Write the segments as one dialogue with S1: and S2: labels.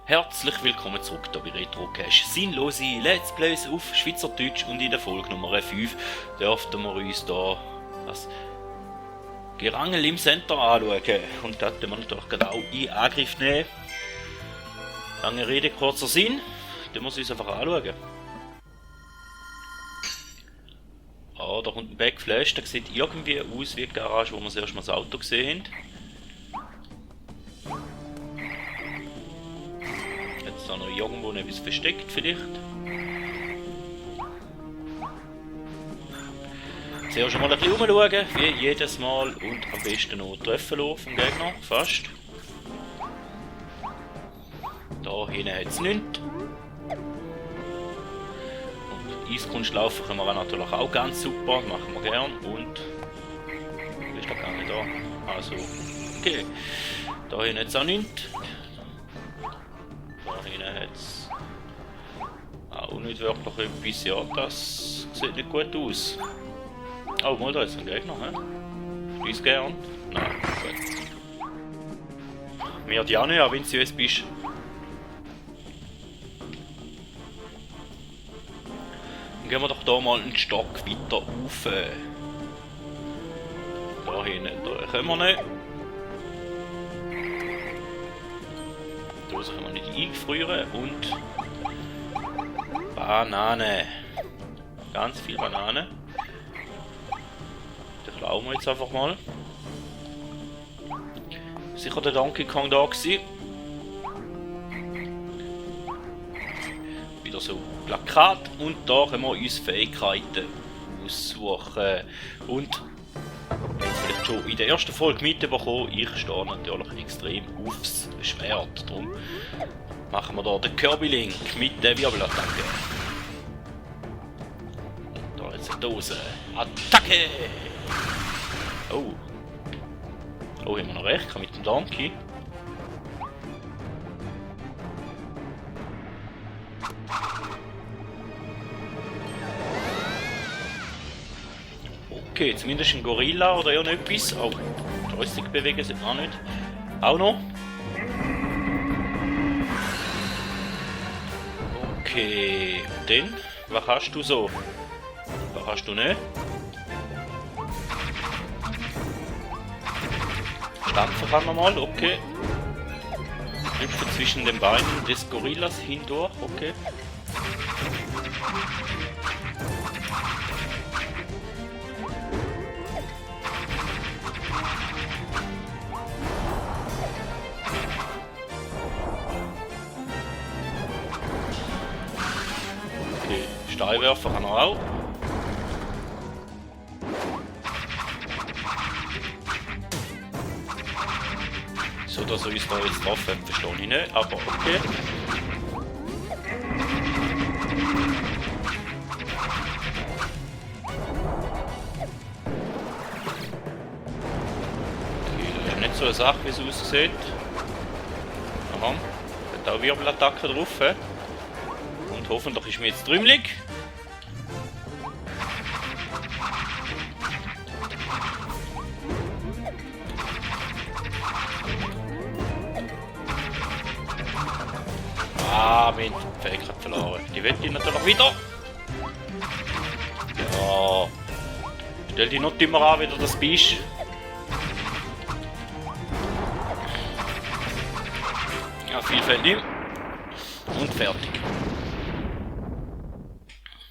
S1: Herzlich willkommen zurück hier bei RetroCache. Sinnlose Let's Plays auf Schweizerdeutsch und in der Folge Nummer 5 dürften wir uns hier das Gerangel im Center anschauen. Und das werden wir natürlich gerade auch in Angriff nehmen. Lange Rede, kurzer Sinn, dann wir uns einfach anschauen. Ah, da kommt ein Backflash, der sieht irgendwie aus wie die Garage, wo wir das erste Mal das Auto gesehen haben. Jetzt da noch irgendwo etwas versteckt vielleicht. Zuerst mal ein bisschen umschauen, wie jedes Mal, und am besten noch treffen lassen vom Gegner, fast. Da hinten hat es nichts. Und Eiskunstlaufen können wir natürlich auch ganz super, machen wir gern. Und ist doch gar nicht da. Also, okay. Da hinten hat es auch nichts. Da hinten hat es auch nicht wirklich etwas. Ja, das sieht nicht gut aus. Oh, mal da ist ein Gegner, hä? Ist gern? Nein, gut. Mir die auch nicht, auch wenn du es bist. Dann gehen wir doch da mal einen Stock weiter rauf. Da hinten, da können wir nicht. Da können wir nicht eingefrieren und Banane. Ganz viel Banane. Den klauen wir jetzt einfach mal. Sicher der Donkey Kong da gewesen. Wieder so Plakat und da können wir uns Fähigkeiten aussuchen. Und wenn es vielleicht schon in der ersten Folge mitbekommen, ich stehe natürlich extrem aufs Schwert. Darum machen wir hier den Kirby-Link mit der Wirbelattacke. Und da jetzt eine Dose. Attacke! Oh. Oh, haben wir noch recht, mit dem Donkey. Okay, zumindest ein Gorilla oder irgendetwas. Oh, Joystick bewegen sie auch nicht. Auch noch. Okay, und dann? Was hast du so? Was hast du nicht? Stampfen kann man mal, okay. Hüpfen zwischen den Beinen des Gorillas hindurch, okay. Okay, Steinwerfer kann er auch. So, dass er uns da jetzt treffen, verstehe ich nicht, aber okay. Okay, das ist nicht so eine Sache, wie es aussieht. Aha, hat auch Wirbelattacke drauf. Und hoffentlich ist mir jetzt trümmelig. Ah, wir haben die Fähigkeit verloren. Die will ich natürlich wieder. Ja. Stell dich noch dümmer an, wie du das bist. Ja, viel fällt nicht. Und fertig.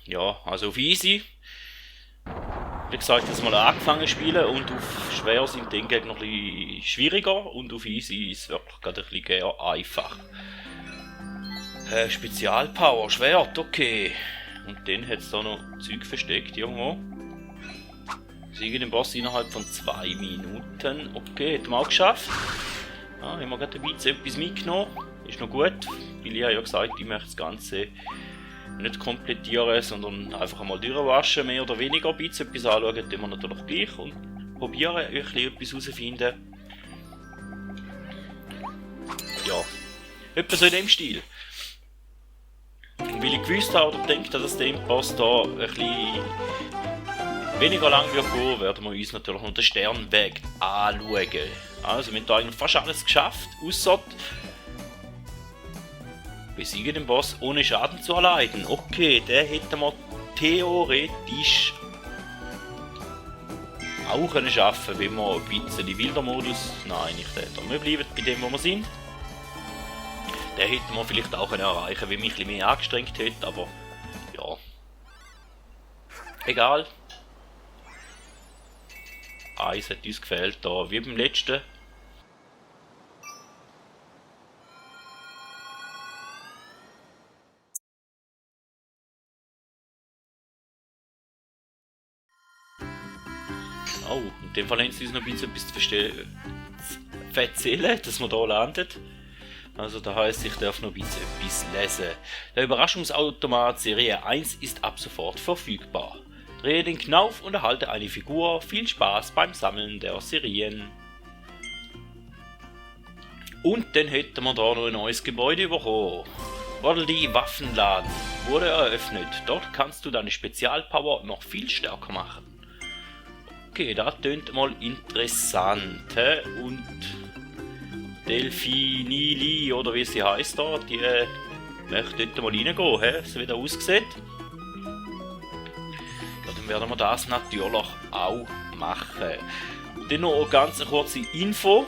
S1: Ja, also auf easy. Wie gesagt, jetzt mal angefangen zu spielen und auf schwer sind die Gegner noch ein bisschen schwieriger und auf easy ist es wirklich gerade ein bisschen einfach. Spezialpower, Schwert, okay. Und dann hat es da noch Zeug versteckt irgendwo. Siege den Boss innerhalb von 2 Minuten. Okay, hat man auch geschafft. Ja, haben wir gerade ein bisschen etwas mitgenommen. Ist noch gut, weil ich habe ja gesagt, ich möchte das Ganze nicht komplettieren, sondern einfach einmal durchwaschen, mehr oder weniger. Ein bisschen etwas anschauen, dann wir natürlich gleich und probieren, etwas herauszufinden. Ja, etwa so in dem Stil. Weil ich gewusst habe oder denke, dass der Pass da ein bisschen weniger lang wird gehen, werden wir uns natürlich noch den Sternweg anschauen. Also wir haben da eigentlich fast alles geschafft, ausser Besiege den Boss ohne Schaden zu erleiden. Okay, der hätte man theoretisch auch können schaffen, wenn wir ein bisschen die Wilder-Modus... Nein, nicht der. Wir bleiben bei dem, wo wir sind. Den hätten wir vielleicht auch erreichen können, wenn mich ein bisschen mehr angestrengt hätte, aber ja. Egal. Eins hat uns gefehlt, da wie beim letzten. Oh, in dem Fall haben sie uns noch ein bisschen etwas zu erzählen, dass man da landet. Also das heisst, ich darf noch ein bisschen etwas lesen. Der Überraschungsautomat Serie 1 ist ab sofort verfügbar. Drehe den Knauf und erhalte eine Figur. Viel Spaß beim Sammeln der Serien. Und dann hätten wir da noch ein neues Gebäude bekommen. Waddle-Dee Waffenladen wurde eröffnet. Dort kannst du deine Spezialpower noch viel stärker machen. Okay, das tönt mal interessant. Und Delfinili, oder wie sie heisst da, die möchte dort mal reingehen, so wie das aussieht. Ja, dann werden wir das natürlich auch machen. Dann noch eine ganz kurze Info.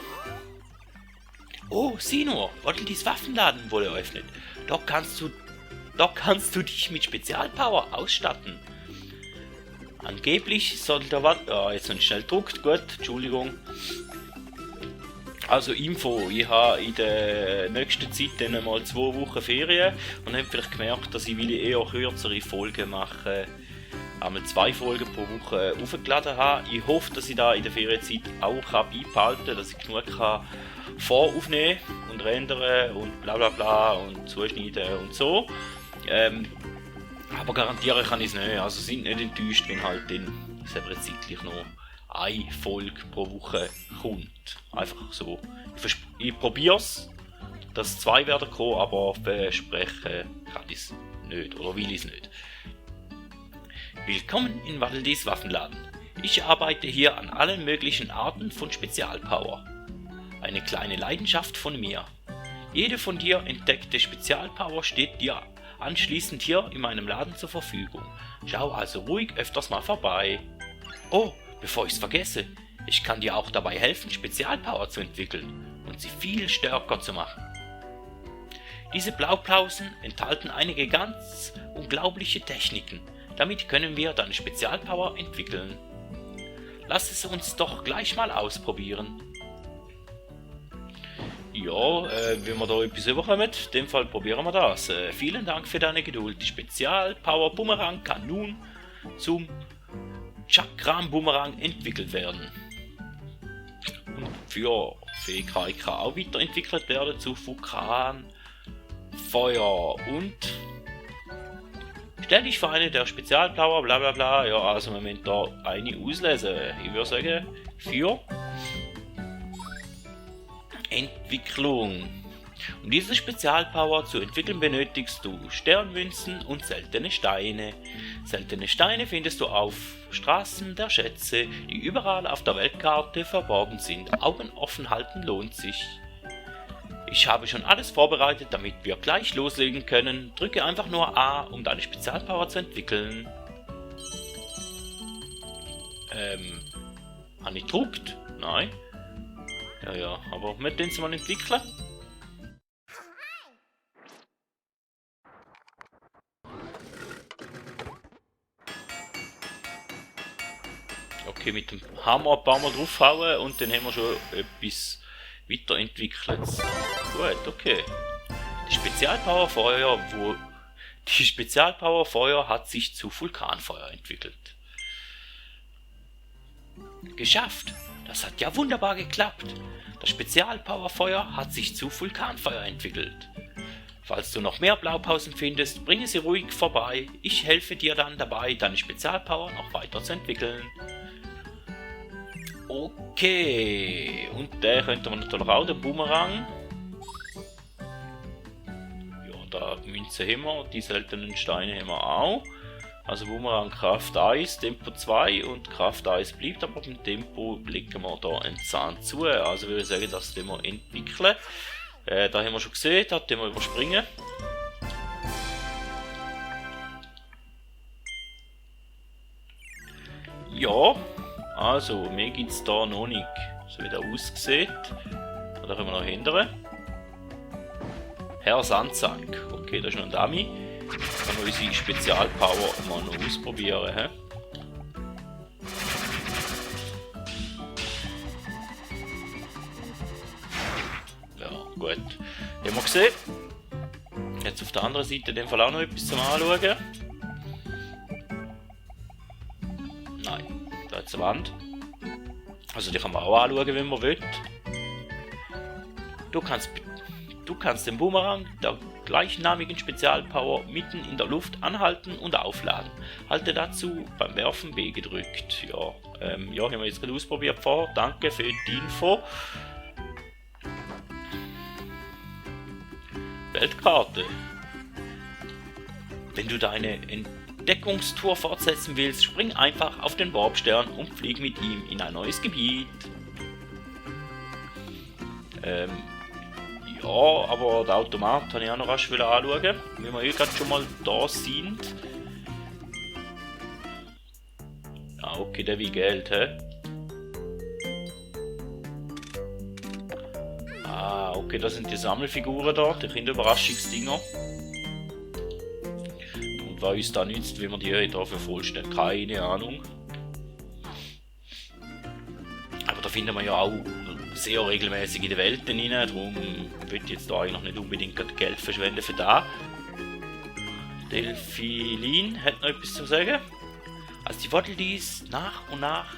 S1: Oh, sieh nur, Waddle-Dees Waffenladen wurde eröffnet. Da kannst du dich mit Spezialpower ausstatten. Angeblich soll der Wand... Ah, jetzt noch nicht schnell gedruckt, gut, Entschuldigung. Also Info, ich habe in der nächsten Zeit dann mal 2 Wochen Ferien und habe vielleicht gemerkt, dass ich eher kürzere Folgen mache, einmal 2 Folgen pro Woche aufgeladen habe. Ich hoffe, dass ich da in der Ferienzeit auch beibehalten kann, dass ich genug kann voraufnehmen und rendern und bla bla bla und zuschneiden und so. Aber garantieren kann ich es nicht, also sind nicht enttäuscht, wenn halt dann selber zeitlich noch eine Folge pro Woche kommt. Einfach so. Ich probiere es, dass 2 werden kommen, aber versprechen kann ich es nicht oder will ich es nicht. Willkommen in Waddle-Dees Waffenladen. Ich arbeite hier an allen möglichen Arten von Spezialpower. Eine kleine Leidenschaft von mir. Jede von dir entdeckte Spezialpower steht dir anschließend hier in meinem Laden zur Verfügung. Schau also ruhig öfters mal vorbei. Oh, bevor ich's vergesse, ich kann dir auch dabei helfen, Spezialpower zu entwickeln und sie viel stärker zu machen. Diese Blaupausen enthalten einige ganz unglaubliche Techniken. Damit können wir deine Spezialpower entwickeln. Lass es uns doch gleich mal ausprobieren. Ja, wenn wir da etwas überkommen, in dem Fall probieren wir das. Vielen Dank für deine Geduld. Die Spezialpower Bumerang kann nun zum Chakram Bumerang entwickelt werden. Und für Fähigkeit kann auch weiterentwickelt werden zu Vulkan Feuer und stell dich für eine der Spezialpower bla bla bla. Ja, also im Moment da eine auslesen. Ich würde sagen, für Entwicklung. Um diese Spezialpower zu entwickeln, benötigst du Sternmünzen und seltene Steine. Seltene Steine findest du auf Straßen der Schätze, die überall auf der Weltkarte verborgen sind. Augen offen halten lohnt sich. Ich habe schon alles vorbereitet, damit wir gleich loslegen können. Drücke einfach nur A, um deine Spezialpower zu entwickeln. Habe ich gedruckt? Nein. Ja, aber wir den mal entwickeln. Okay, mit dem Hammer ein paar Mal draufhauen und dann haben wir schon etwas weiterentwickelt. Gut, okay. Die Spezialpower Feuer hat sich zu Vulkanfeuer entwickelt. Geschafft! Das hat ja wunderbar geklappt. Das Spezialpowerfeuer hat sich zu Vulkanfeuer entwickelt. Falls du noch mehr Blaupausen findest, bringe sie ruhig vorbei. Ich helfe dir dann dabei, deine Spezialpower noch weiter zu entwickeln. Okay, und der könnte man natürlich auch, den Bumerang. Ja, da Münze haben wir, die seltenen Steine haben wir auch. Also Bumerang Kraft 1, Tempo 2 und Kraft 1 bleibt, aber beim Tempo legen wir da einen Zahn zu. Also würde ich sagen, das wir entwickeln. Da haben wir schon gesehen, das wir überspringen. Ja, also, mehr gibt es da noch nicht. So wie der aussieht. Da können wir noch hindern. Herr Sandsack. Okay, da ist noch ein Dummy. Können wir unsere Spezialpower mal noch ausprobieren. He? Ja, gut. Haben wir gesehen. Jetzt auf der anderen Seite in dem Fall auch noch etwas zum Anschauen. Nein, da ist eine Wand. Also die kann man auch anschauen, wenn man will. Du kannst den Boomerang der gleichnamigen Spezialpower mitten in der Luft anhalten und aufladen. Halte dazu beim Werfen B gedrückt. Ja, haben wir jetzt gerade ausprobiert vorher. Danke für die Info. Weltkarte. Wenn du deine Entdeckungstour fortsetzen willst, spring einfach auf den Warpstern und flieg mit ihm in ein neues Gebiet. Ja, aber der Automat habe ich auch noch rasch anschauen, wenn wir gerade schon mal da sind. Ah, okay, der will Geld, hä? Ah, okay, das sind die Sammelfiguren da, die sind Überraschungsdinger. Und was uns da nützt, wie man die hier vervollständigen, keine Ahnung. Aber da finden wir ja auch sehr regelmäßig in den Welten rein, darum will ich jetzt da eigentlich nicht unbedingt Geld verschwenden für da. Delphilin hat noch etwas zu sagen. Als die Waddledees nach und nach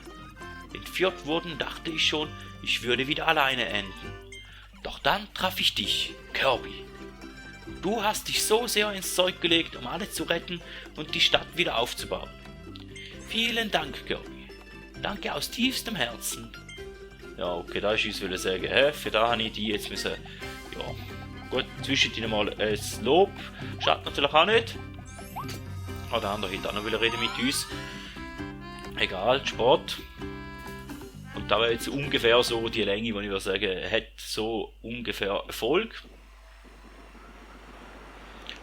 S1: entführt wurden, dachte ich schon, ich würde wieder alleine enden. Doch dann traf ich dich, Kirby. Du hast dich so sehr ins Zeug gelegt, um alle zu retten und die Stadt wieder aufzubauen. Vielen Dank, Kirby. Danke aus tiefstem Herzen. Ja, okay, da ist uns sagen, für da habe ich die jetzt müssen, ja, gut, zwischendurch mal ein Lob, schadet natürlich auch nicht. Aber der andere hätte auch noch reden mit uns. Egal, Sport. Und da wäre jetzt ungefähr so die Länge, die ich würde sagen, hat so ungefähr Erfolg.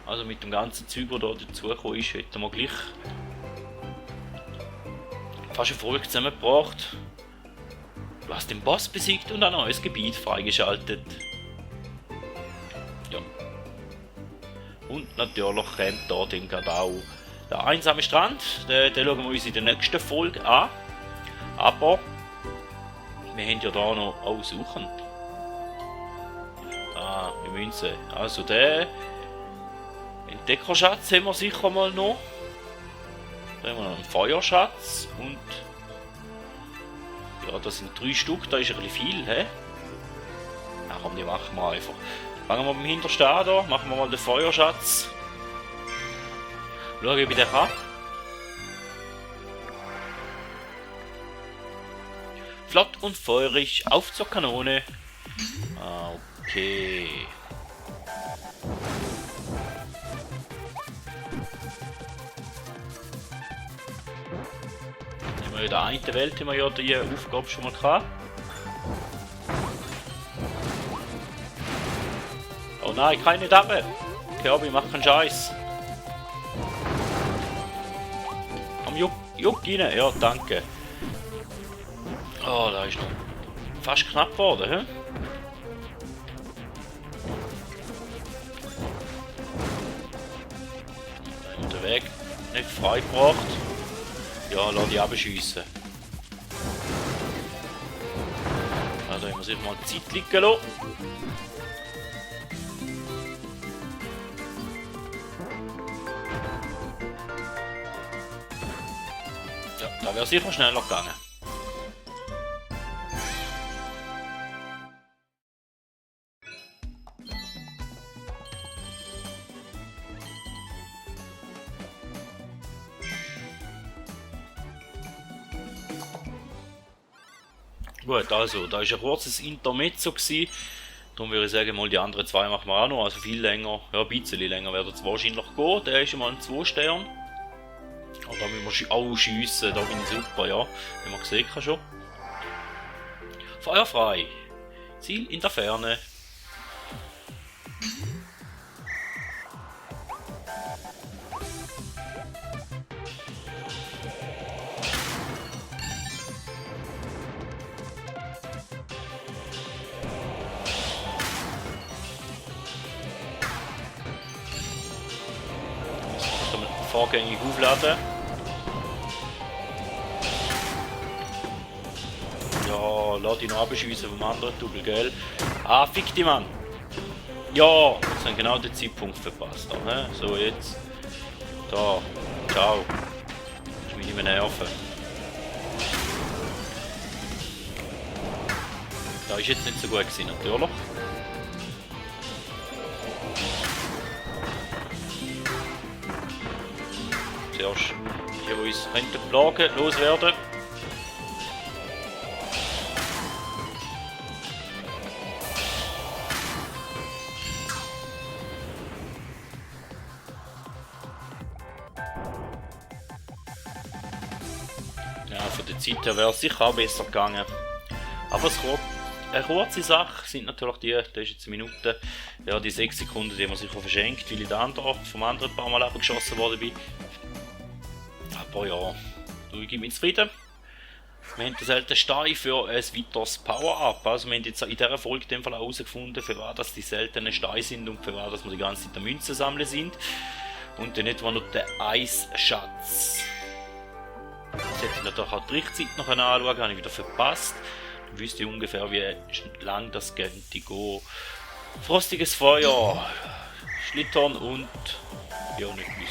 S1: Also mit dem ganzen Zeug, das da dazugekommen ist, hätten wir gleich fast Erfolg zusammengebracht. Du hast den Boss besiegt und ein neues Gebiet freigeschaltet. Ja. Und natürlich kommt da den Gadau. Der einsame Strand, den schauen wir uns in der nächsten Folge an. Aber wir haben ja da noch aussuchen. Ah, wir müssen. Also den Entdeckerschatz haben wir sicher mal noch. Dann haben wir noch einen Feuerschatz und ja, das sind 3 Stück, da ist ein bisschen viel, hä? Ach komm, die machen wir einfach. Fangen wir beim Hintersten an, da. Machen wir mal den Feuerschatz. Schauen, wie der kann. Flott und feurig, auf zur Kanone. Okay. In der einen Welt haben wir ja die Aufgabe schon mal gehabt. Oh nein, keine Dame! Kirby, mach keinen Scheiß! Komm, juck rein! Ja, danke! Oh, da ist noch fast knapp geworden, hä? Den Weg nicht freigebracht. Ja, lass die abschiessen. Also ich muss sich mal Zeit liegen lassen. Ja, da wäre sicher schneller gegangen. Gut, also, da war ein kurzes Intermezzo gewesen. Darum würde ich sagen, mal die anderen 2 machen wir auch noch, also viel länger, ja ein bisschen länger wird es wahrscheinlich gehen. Der ist mal ein 2 Stern. Aber da müssen wir auch schiessen, da bin ich super, ja, wie man gesehen hat schon. Feuerfrei. Ziel in der Ferne. vorgängig aufladen. Ja, lass dich noch abschiessen vom anderen Double, gell? Ah, fick dich, Mann! Ja, jetzt haben genau den Zeitpunkt verpasst. Ne? So, jetzt. Da. Ciao. Ich will nicht mehr nerven. Da ist jetzt nicht so gut gewesen, natürlich. Zuerst die, die uns plagen, loswerden. Ja, von der Zeit her wäre es sicher auch besser gegangen. Aber eine kurze Sache sind natürlich die, das ist jetzt eine Minute, ja, die 6 Sekunden, die man sich verschenkt, weil ich da vom anderen ein paar Mal abgeschossen worden bin. Aber ja, ich gebe mich zufrieden. Wir haben den selten Stein für ein weiteres Power-Up. Also wir haben jetzt in dieser Folge in dem Fall herausgefunden, für was das die seltenen Steine sind und für was dass wir die ganze Zeit der Münzen sammeln sind. Und dann etwa noch der Eisschatz. Das hätte ich natürlich auch die Richtzeit noch anschauen, habe ich wieder verpasst. Dann wüsste ich ungefähr, wie lang das könnte gehen. Frostiges Feuer, Schlittern und Bionetnis.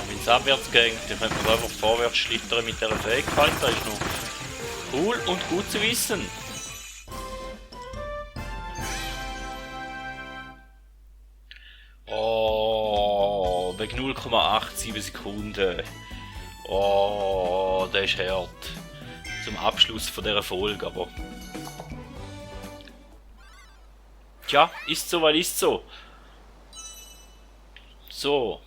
S1: Wenn es abwärts geht, dann könnte man einfach vorwärts schlittern mit dieser Fähigkeit. Das ist noch cool und gut zu wissen. Oh, wegen 0,87 Sekunden. Oh, das ist hart. Zum Abschluss von dieser Folge, aber... Tja, ist so, weil ist so. So.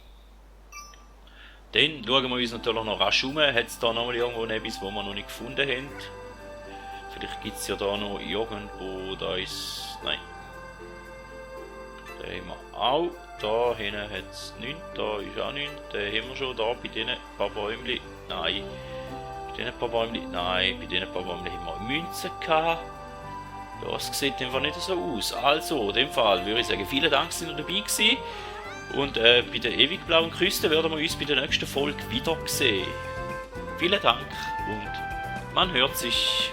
S1: Dann schauen wir uns natürlich noch rasch um. Hat es da noch mal irgendwo etwas, wo wir noch nicht gefunden haben? Vielleicht gibt es ja da noch irgendwo, da ist... Nein. Da haben wir auch. Da hinten hat es nichts, da ist auch nichts. Den haben wir schon da bei diesen paar Bäumchen. Nein. Bei diesen paar Bäumchen. Nein, bei diesen paar Bäumchen haben wir Münzen gehabt. Ja, es sieht einfach nicht so aus. Also, in dem Fall würde ich sagen, vielen Dank, dass ihr dabei gewesen. Und bei der ewig blauen Küste werden wir uns bei der nächsten Folge wieder sehen. Vielen Dank und man hört sich.